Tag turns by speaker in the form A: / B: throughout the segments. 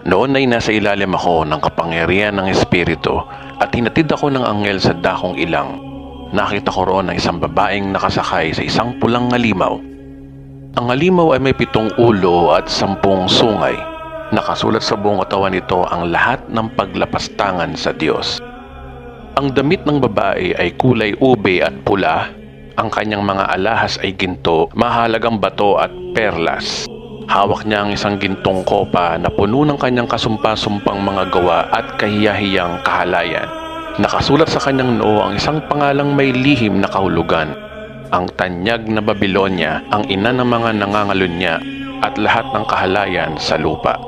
A: Noon ay nasa ilalim ako ng kapangyarihan ng Espiritu at hinatid ako ng anghel sa dakong ilang. Nakita ko roon ang isang babaeng nakasakay sa isang pulang halimaw. Ang halimaw ay may 7 ulo at 10 sungay. Nakasulat sa buong katawan nito ang lahat ng paglapastangan sa Diyos. Ang damit ng babae ay kulay ube at pula. Ang kanyang mga alahas ay ginto, mahalagang bato at perlas. Hawak niya ang isang gintong kopa na puno ng kanyang kasumpa-sumpang mga gawa at kahiyahiyang kahalayan. Nakasulat sa kanyang noo ang isang pangalang may lihim na kahulugan. Ang tanyag na Babilonia, ang ina ng mga nangangalunya at lahat ng kahalayan sa lupa.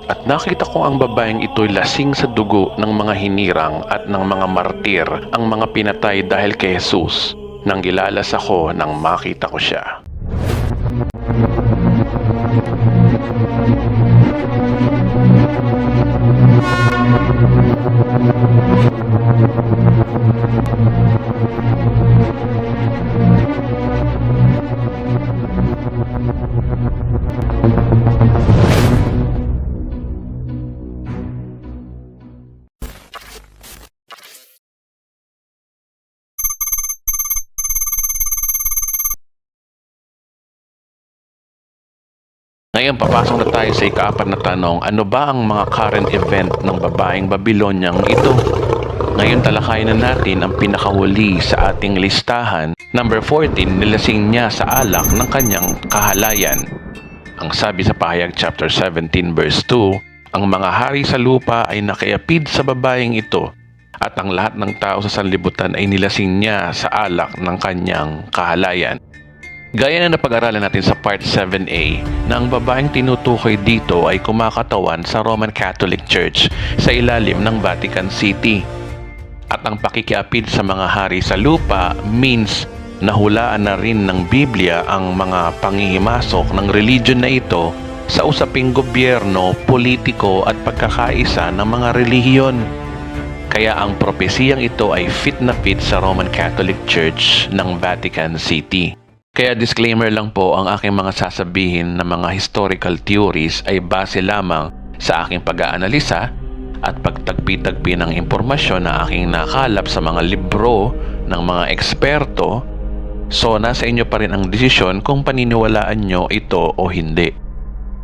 A: At nakita ko ang babaeng ito'y lasing sa dugo ng mga hinirang at ng mga martir, ang mga pinatay dahil kay Jesus. Nang gilalas ako nang makita ko siya. Ngayon, papasok na tayo sa ika-4 na tanong, ano ba ang mga current event ng babaeng Babilonyang ito? Ngayon, talakayin na natin ang pinakahuli sa ating listahan. Number 14, nilasing niya sa alak ng kanyang kahalayan. Ang sabi sa Pahayag chapter 17 verse 2, ang mga hari sa lupa ay nakiapid sa babaeng ito at ang lahat ng tao sa sanlibutan ay nilasing niya sa alak ng kanyang kahalayan. Gaya na napag-aralan natin sa part 7a na ang babaeng tinutukoy dito ay kumakatawan sa Roman Catholic Church sa ilalim ng Vatican City. At ang pakikiapid sa mga hari sa lupa means nahulaan na rin ng Biblia ang mga pangihimasok ng religion na ito sa usaping gobyerno, politiko at pagkakaisa ng mga relihiyon. Kaya ang propesiyang ito ay fit na fit sa Roman Catholic Church ng Vatican City. Kaya disclaimer lang po, ang aking mga sasabihin na mga historical theories ay base lamang sa aking pag-aanalisa at pagtagpi-tagpi ng impormasyon na aking nakalap sa mga libro ng mga eksperto. So nasa inyo pa rin ang desisyon kung paniniwalaan nyo ito o hindi.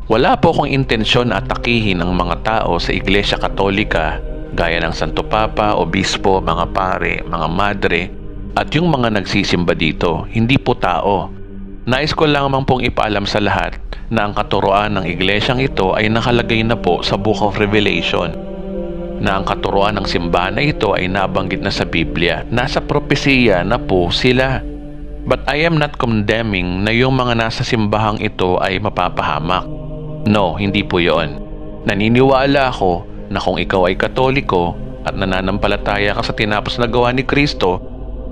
A: Wala po akong intensyon na atakihin ang mga tao sa Iglesia Katolika gaya ng Santo Papa, Obispo, mga pare, mga madre at yung mga nagsisimba dito. Hindi po tao. Nais ko lamang pong ipaalam sa lahat na ang katuruan ng iglesyang ito ay nakalagay na po sa Book of Revelation, na ang katuruan ng simbahan na ito ay nabanggit na sa Biblia. Nasa propesiya na po sila. But I am not condemning na yung mga nasa simbahang ito ay mapapahamak. No, hindi po yon. Naniniwala ako na kung ikaw ay Katoliko at nananampalataya ka sa tinapos na gawa ni Kristo,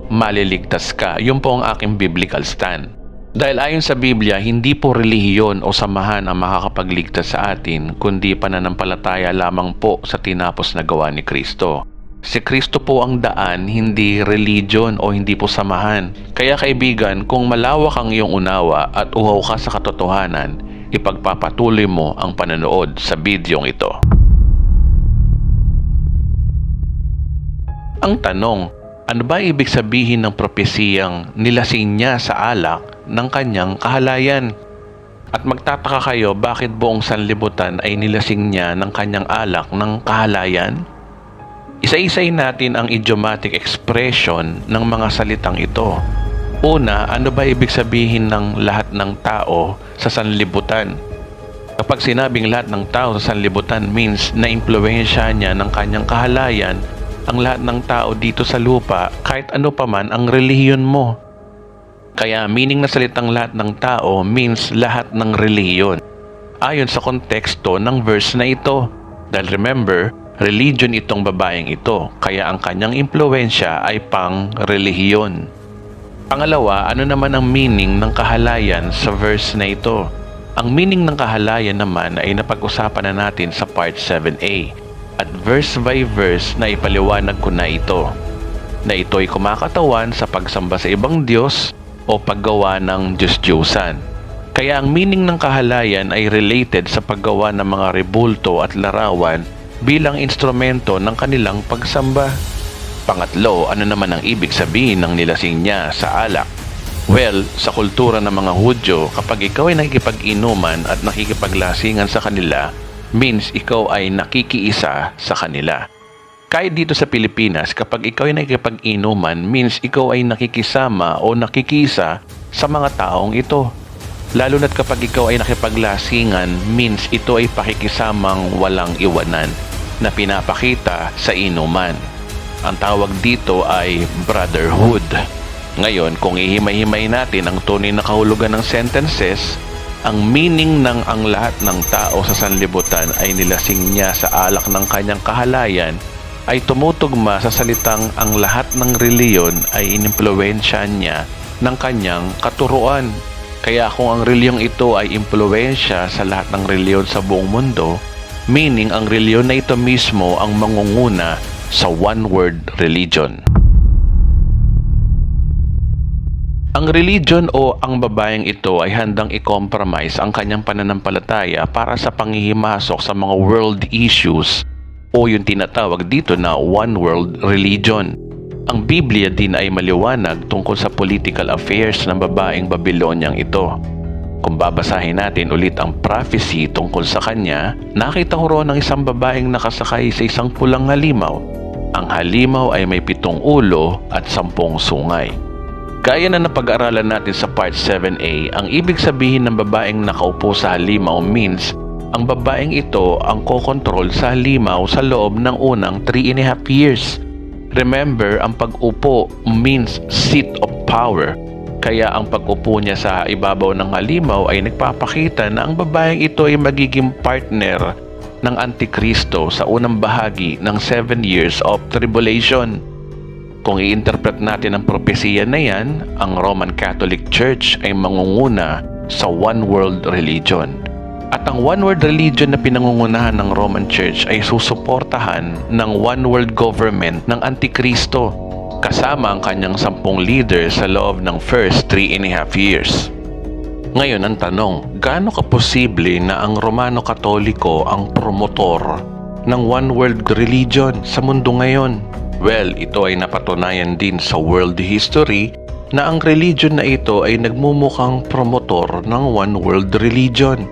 A: maliligtas ka. Yun po ang aking biblical stand. Dahil ayon sa Biblia, hindi po relihiyon o samahan ang makakapagligtas sa atin, kundi pananampalataya lamang po sa tinapos na gawa ni Kristo. Si Kristo po ang daan, hindi religion o hindi po samahan. Kaya kaibigan, kung malawak ang iyong unawa at uhaw ka sa katotohanan, ipagpapatuloy mo ang panonood sa bidyong ito. Ang tanong, ano ba ibig sabihin ng propesiyang nilasing niya sa alak ng kanyang kahalayan? At magtataka kayo bakit buong sanlibutan ay nilasing niya ng kanyang alak ng kahalayan? Isa-isay natin ang idiomatic expression ng mga salitang ito. Una, ano ba ibig sabihin ng lahat ng tao sa sanlibutan? Kapag sinabing lahat ng tao sa sanlibutan means na impluwensya niya ng kanyang kahalayan ang lahat ng tao dito sa lupa, kahit ano pa man ang relihiyon mo. Kaya meaning na salitang lahat ng tao means lahat ng relihiyon, ayon sa konteksto ng verse na ito. Dahil remember, religion itong babaeng ito, kaya ang kanyang impluwensya ay pang relihiyon. Pangalawa, ano naman ang meaning ng kahalayan sa verse na ito? Ang meaning ng kahalayan naman ay napag-usapan na natin sa part 7a. At verse by verse na ipaliwanag ko na ito. Na ito'y kumakatawan sa pagsamba sa ibang Diyos o paggawa ng Diyos-Diyusan. Kaya ang meaning ng kahalayan ay related sa paggawa ng mga rebulto at larawan bilang instrumento ng kanilang pagsamba. Pangatlo, ano naman ang ibig sabihin ng nilasing niya sa alak? Well, sa kultura ng mga Hudyo, kapag ikaw ay nakikipag-inuman at nakikipaglasingan sa kanila, means ikaw ay nakikiisa sa kanila. Kahit dito sa Pilipinas, kapag ikaw ay nakikipag-inuman, means ikaw ay nakikisama o nakikisa sa mga taong ito. Lalo na't kapag ikaw ay nakipaglasingan, means ito ay pakikisamang walang iwanan na pinapakita sa inuman. Ang tawag dito ay brotherhood. Ngayon, kung ihimay-himay natin ang tunay na kahulugan ng sentences, ang meaning ng ang lahat ng tao sa sanlibutan ay nilasing niya sa alak ng kanyang kahalayan ay tumutugma sa salitang ang lahat ng reliyon ay inimpluwensyahan niya ng kanyang katuruan. Kaya kung ang reliyong ito ay impluwensya sa lahat ng reliyon sa buong mundo, meaning ang reliyon na ito mismo ang mangunguna sa one-word religion. Ang religion o ang babaeng ito ay handang i-compromise ang kanyang pananampalataya para sa panghihimasok sa mga world issues o yung tinatawag dito na one-world religion. Ang Biblia din ay maliwanag tungkol sa political affairs ng babaeng Babyloniang ito. Kung babasahin natin ulit ang prophecy tungkol sa kanya, nakita ko roon ng isang babaeng nakasakay sa isang pulang halimaw. Ang halimaw ay may 7 ulo at 10 sungay. Gaya na napag-aralan natin sa part 7a, ang ibig sabihin ng babaeng nakaupo sa halimaw means ang babaeng ito ang kokontrol sa halimaw sa loob ng unang 3.5 years. Remember, ang pag-upo means seat of power. Kaya ang pag-upo niya sa ibabaw ng halimaw ay nagpapakita na ang babaeng ito ay magiging partner ng Antikristo sa unang bahagi ng 7 years of tribulation. Kung i-interpret natin ang propesiya na yan, ang Roman Catholic Church ay mangunguna sa one world religion. At ang one world religion na pinangungunahan ng Roman Church ay susuportahan ng one world government ng Antikristo, kasama ang kanyang 10 leaders sa loob ng first 3.5 years. Ngayon ang tanong, gaano kaposible na ang Romano Katoliko ang promotor ng one world religion sa mundo ngayon? Well, ito ay napatunayan din sa world history na ang religion na ito ay nagmumukhang promotor ng one world religion.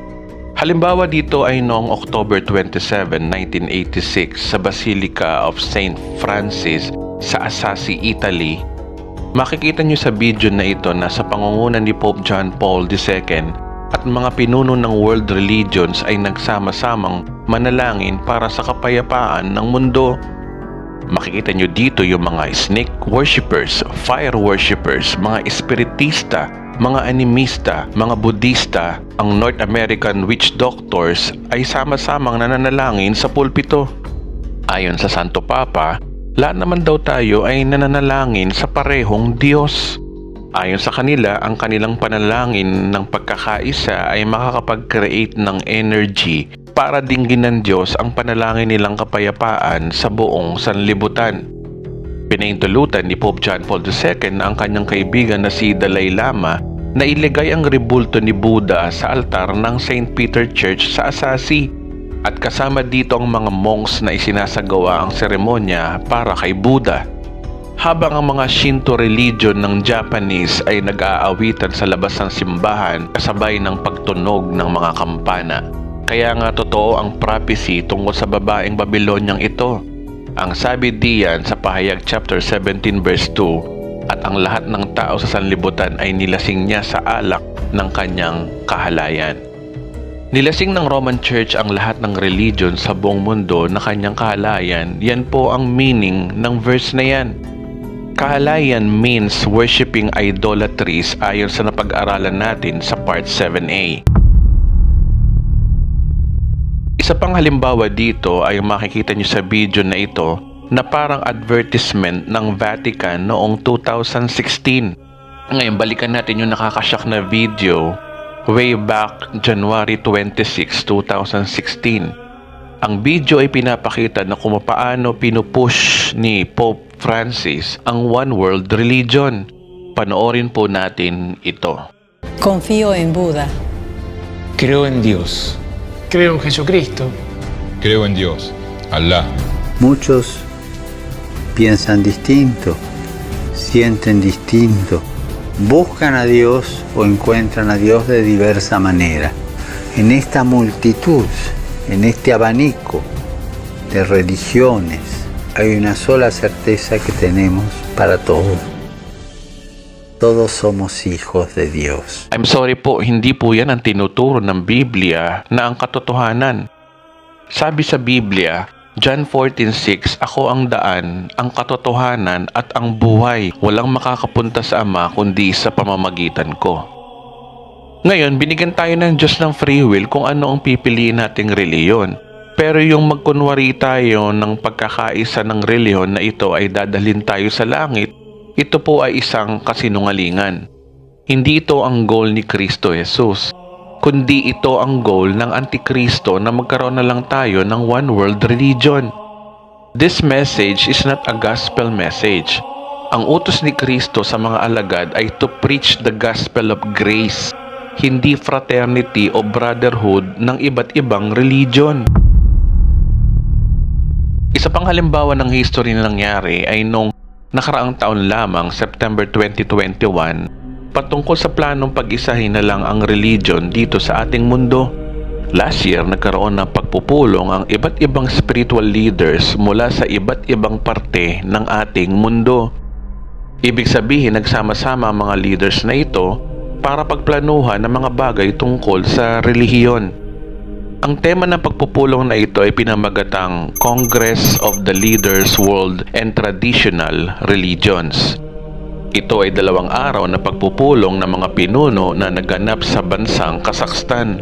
A: Halimbawa dito ay noong October 27, 1986 sa Basilica of St. Francis sa Assisi, Italy. Makikita nyo sa video na ito na sa pangunguna ni Pope John Paul II at mga pinuno ng world religions ay nagsama-samang manalangin para sa kapayapaan ng mundo. Makikita nyo dito yung mga snake worshippers, fire worshippers, mga espiritista, mga animista, mga Budista, ang North American witch doctors ay sama-samang nananalangin sa pulpito. Ayon sa Santo Papa, lahat naman daw tayo ay nananalangin sa parehong Diyos. Ayon sa kanila, ang kanilang panalangin ng pagkakaisa ay makakapag-create ng energy para dinggin ng Diyos ang panalangin nilang kapayapaan sa buong sanlibutan. Pinaintulutan ni Pope John Paul II ang kanyang kaibigan na si Dalai Lama na iligay ang rebulto ni Buddha sa altar ng St. Peter Church sa Assisi at kasama dito ang mga monks na isinasagawa ang seremonya para kay Buddha. Habang ang mga Shinto religion ng Japanese ay nag-aawitan sa labas ng simbahan kasabay ng pagtunog ng mga kampana. Kaya nga totoo ang prophecy tungkol sa babaeng Babyloniang ito. Ang sabi diyan sa Pahayag chapter 17 verse 2, at ang lahat ng tao sa sanlibutan ay nilasing niya sa alak ng kanyang kahalayan. Nilasing ng Roman Church ang lahat ng religion sa buong mundo na kanyang kahalayan. Yan po ang meaning ng verse na yan. Kahalayan means worshiping idolatries ayon sa napag-aralan natin sa part 7a. Isa pang halimbawa dito ay makikita nyo sa video na ito na parang advertisement ng Vatican noong 2016. Ngayon, balikan natin yung nakakashock na video way back January 26, 2016. Ang video ay pinapakita na kung paano pinupush ni Pope Francis ang one world religion. Panoorin po natin ito.
B: Confío en Buda, Creo en Dios.
C: Creo en Jesucristo.
D: Creo en Dios, Allah.
E: Muchos piensan distinto, sienten distinto, buscan a Dios o encuentran a Dios de diversa manera. En esta multitud, en este abanico de religiones, hay una sola certeza que tenemos para todos. Todos somos hijos de Dios.
A: I'm sorry po, hindi po yan ang tinuturo ng Biblia na ang katotohanan. Sabi sa Biblia, John 14:6, ako ang daan, ang katotohanan at ang buhay. Walang makakapunta sa Ama kundi sa pamamagitan ko. Ngayon, binigyan tayo ng Diyos ng free will kung ano ang pipiliin nating reliyon. Pero yung magkunwari tayo ng pagkakaisa ng reliyon na ito ay dadalhin tayo sa langit, ito po ay isang kasinungalingan. Hindi ito ang goal ni Kristo Jesus, kundi ito ang goal ng Antikristo na magkaroon na lang tayo ng one world religion. This message is not a gospel message. Ang utos ni Kristo sa mga alagad ay to preach the gospel of grace, hindi fraternity o brotherhood ng iba't ibang religion. Isa pang halimbawa ng history na nangyari ay nung nakaraang taon lamang, September 2021, patungkol sa planong pag-isahin na lang ang religion dito sa ating mundo. Last year, nagkaroon ng pagpupulong ang iba't ibang spiritual leaders mula sa iba't ibang parte ng ating mundo. Ibig sabihin, nagsama-sama ang mga leaders na ito para pagplanuhan ng mga bagay tungkol sa relihiyon. Ang tema ng pagpupulong na ito ay pinamagatang Congress of the Leaders World and Traditional Religions. Ito ay 2 araw na pagpupulong ng mga pinuno na naganap sa bansang Kazakhstan.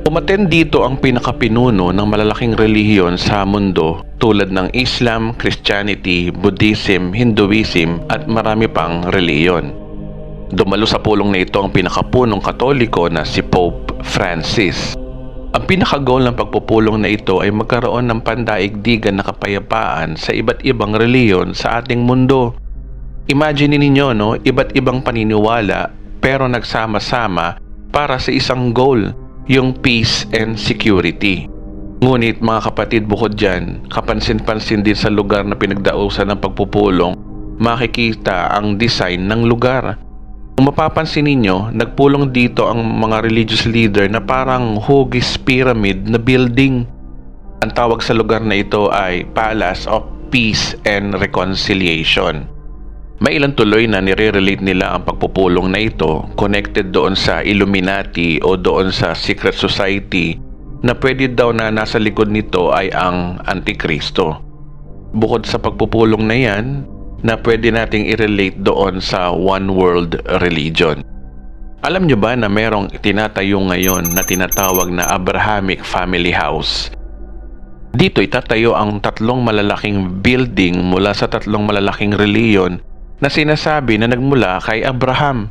A: Umattend dito ang pinakapinuno ng malalaking relihiyon sa mundo tulad ng Islam, Christianity, Buddhism, Hinduism at marami pang relihiyon. Dumalo sa pulong na ito ang pinakapunong Katoliko na si Pope Francis. Ang pinaka-goal ng pagpupulong na ito ay magkaroon ng pandaigdigan na kapayapaan sa iba't ibang reliyon sa ating mundo. Imagine ninyo, no? Iba't ibang paniniwala pero nagsama-sama para sa isang goal, yung peace and security. Ngunit mga kapatid, bukod dyan, kapansin-pansin din sa lugar na pinagdausan ng pagpupulong, makikita ang design ng lugar. Kung mapapansin ninyo, nagpulong dito ang mga religious leader na parang hugis pyramid na building. Ang tawag sa lugar na ito ay Palace of Peace and Reconciliation. May ilang tuloy na nire-relate nila ang pagpupulong na ito connected doon sa Illuminati o doon sa secret society na pwede daw na nasa likod nito ay ang Antikristo. Bukod sa pagpupulong na yan, na pwede nating i-relate doon sa one world religion. Alam nyo ba na merong tinatayo ngayon na tinatawag na Abrahamic Family House? Dito itatayo ang 3 malalaking building mula sa 3 malalaking reliyon na sinasabi na nagmula kay Abraham.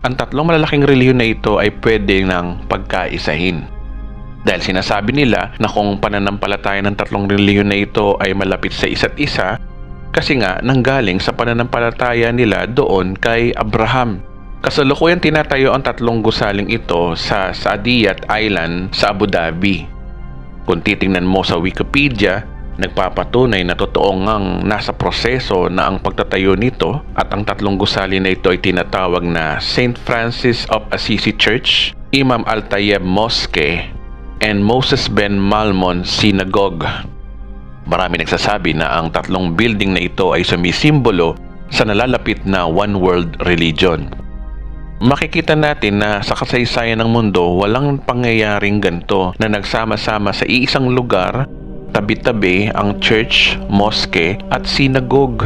A: Ang 3 malalaking reliyon na ito ay pwede ng pagkaisahin. Dahil sinasabi nila na kung pananampalataya ng 3 reliyon na ito ay malapit sa isa't isa, kasi nga nanggaling sa pananampalataya nila doon kay Abraham. Kasalukuyan tinatayo ang 3 gusaling ito sa Saadiyat Island sa Abu Dhabi. Kung titingnan mo sa Wikipedia, nagpapatunay na totoo ngang nasa proseso na ang pagtatayo nito at ang 3 gusali na ito ay tinatawag na St. Francis of Assisi Church, Imam Al-Tayyib Mosque, and Moses Ben Maimon Synagogue. Marami nagsasabi na ang 3 building na ito ay sumisimbolo sa nalalapit na one world religion. Makikita natin na sa kasaysayan ng mundo, walang pangyayaring ganito na nagsama-sama sa iisang lugar, tabi-tabi ang church, mosque at synagogue.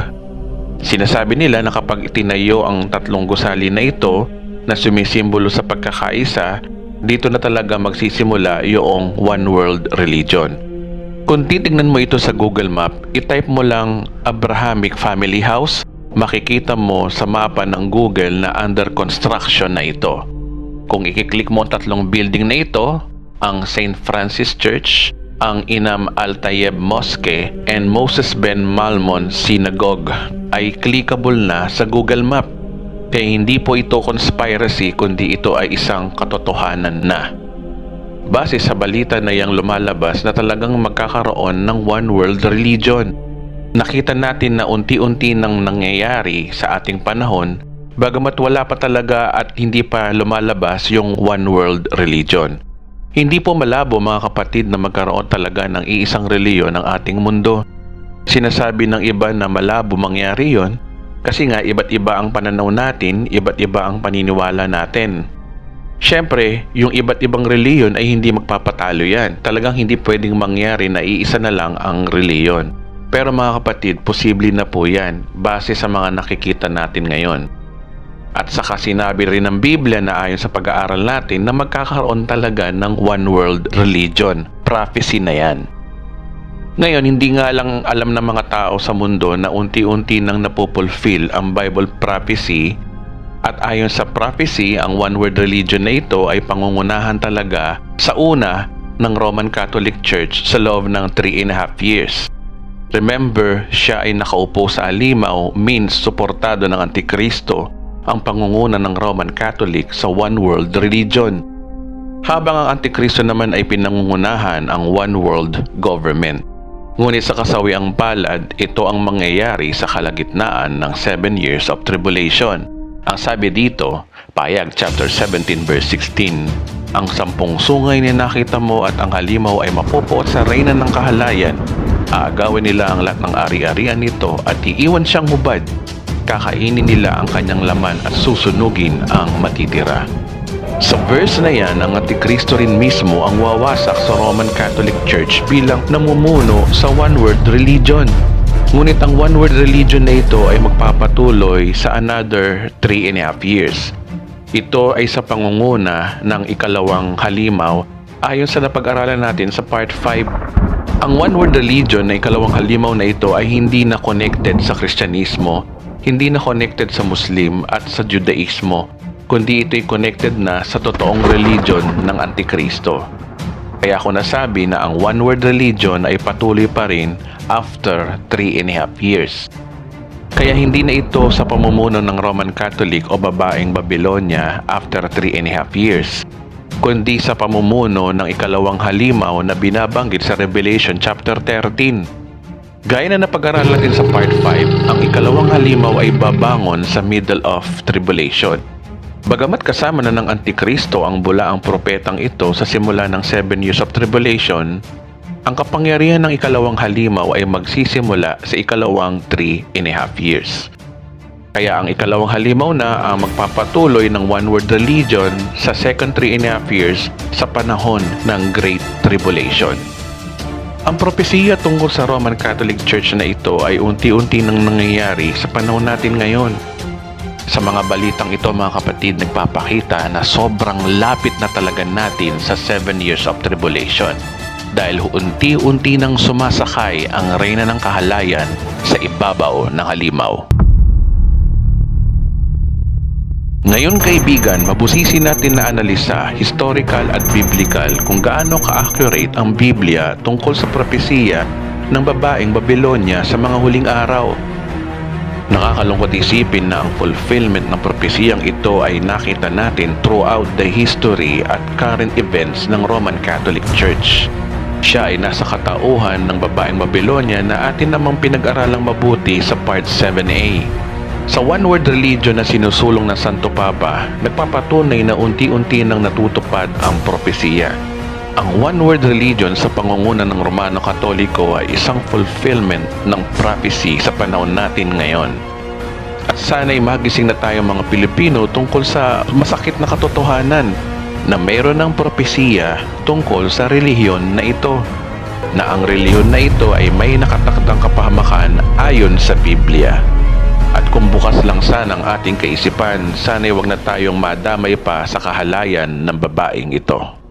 A: Sinasabi nila na kapag itinayo ang 3 gusali na ito na sumisimbolo sa pagkakaisa, dito na talaga magsisimula yung one world religion. Kung titignan mo ito sa Google Map, itype mo lang Abrahamic Family House, makikita mo sa mapa ng Google na under construction na ito. Kung ikiklik mo ang 3 building na ito, ang St. Francis Church, ang Imam Al-Tayyib Mosque, and Moses Ben Maimon Synagogue, ay clickable na sa Google Map. Kaya hindi po ito conspiracy kundi ito ay isang katotohanan na. base sa balita na yang lumalabas na talagang magkakaroon ng one world religion. Nakita natin na unti-unti nang nangyayari sa ating panahon, bagamat wala pa talaga at hindi pa lumalabas yung one world religion. Hindi po malabo mga kapatid na magkaroon talaga ng iisang reliyon ng ating mundo. Sinasabi ng iba na malabo mangyari yon kasi nga iba't iba ang pananaw natin, iba't iba ang paniniwala natin. Siyempre, yung iba't ibang reliyon ay hindi magpapatalo yan. Talagang hindi pwedeng mangyari na iisa na lang ang reliyon. Pero mga kapatid, posible na po yan base sa mga nakikita natin ngayon. At saka sinabi rin ng Biblia na ayon sa pag-aaral natin na magkakaroon talaga ng one world religion. Prophecy na yan. Ngayon, hindi nga lang alam ng mga tao sa mundo na unti-unti nang napupulfill ang Bible prophecy. At ayon sa prophecy, ang one world religion na ito ay pangungunahan talaga sa una ng Roman Catholic Church sa loob ng 3.5 years. Remember, siya ay nakaupo sa halimaw, means suportado ng Antikristo ang pangunguna ng Roman Catholic sa one world religion. Habang ang Antikristo naman ay pinangungunahan ang one world government. Ngunit sa kasawiang palad, ito ang mangyayari sa kalagitnaan ng 7 years of tribulation. Ang sabi dito, Payag chapter 17 verse 16, ang 10 sungay na nakita mo at ang halimaw ay mapupuot sa reyna ng kahalayan. Aagawin nila ang lahat ng ari-arian nito at iiwan siyang hubad. Kakainin nila ang kanyang laman at susunugin ang matitira. Sa verse na yan, ang Antikristo rin mismo ang wawasak sa Roman Catholic Church bilang namumuno sa one world religion. Ngunit ang one world religion na ito ay magpapatuloy sa another 3.5 years. Ito ay sa pangunguna ng ikalawang halimaw ayon sa napag-aralan natin sa part 5. Ang one world religion na ikalawang halimaw na ito ay hindi na connected sa Kristyanismo, hindi na connected sa Muslim at sa Judaismo, kundi ito'y connected na sa totoong religion ng Antikristo. Kaya ako nasabi na ang one world religion ay patuloy pa rin after 3.5 years. Kaya hindi na ito sa pamumuno ng Roman Catholic o babaeng Babylonia after 3.5 years, kundi sa pamumuno ng ikalawang halimaw na binabanggit sa Revelation chapter 13. Gaya na napag-aralan natin sa part 5, ang ikalawang halimaw ay babangon sa middle of tribulation. Bagamat kasama na ng Antikristo ang bulaang propetang ito sa simula ng 7 years of tribulation, ang kapangyarihan ng ikalawang halimaw ay magsisimula sa ikalawang 3.5 years. Kaya ang ikalawang halimaw na ang magpapatuloy ng one world religion sa second 3.5 years sa panahon ng Great Tribulation. Ang propesiya tungkol sa Roman Catholic Church na ito ay unti-unti nang nangyayari sa panahon natin ngayon. Sa mga balitang ito mga kapatid, nagpapakita na sobrang lapit na talaga natin sa 7 years of tribulation dahil unti-unti nang sumasakay ang reyna ng kahalayan sa ibabaw ng halimaw. Ngayon kaibigan, mabusisi natin na analisa, historical at biblical kung gaano ka-accurate ang Biblia tungkol sa propesiya ng babaeng Babylonia sa mga huling araw. Nakakalungkot isipin na ang fulfillment ng propesiyang ito ay nakita natin throughout the history at current events ng Roman Catholic Church. Siya ay nasa katauhan ng babaeng Babylonia na atin namang pinag-aralang mabuti sa part 7a. Sa one world religion na sinusulong ng Santo Papa, nagpapatunay na unti-unti nang natutupad ang propesiya. Ang one world religion sa pangunguna ng Romano Katoliko ay isang fulfillment ng prophecy sa panahon natin ngayon. At sana'y magising na tayo mga Pilipino tungkol sa masakit na katotohanan na mayroon ng propesiya tungkol sa relihiyon na ito, na ang relihiyon na ito ay may nakatakdang kapahamakan ayon sa Biblia. At kung bukas lang sana ang ating kaisipan, sana'y wag na tayong madamay pa sa kahalayan ng babaeng ito.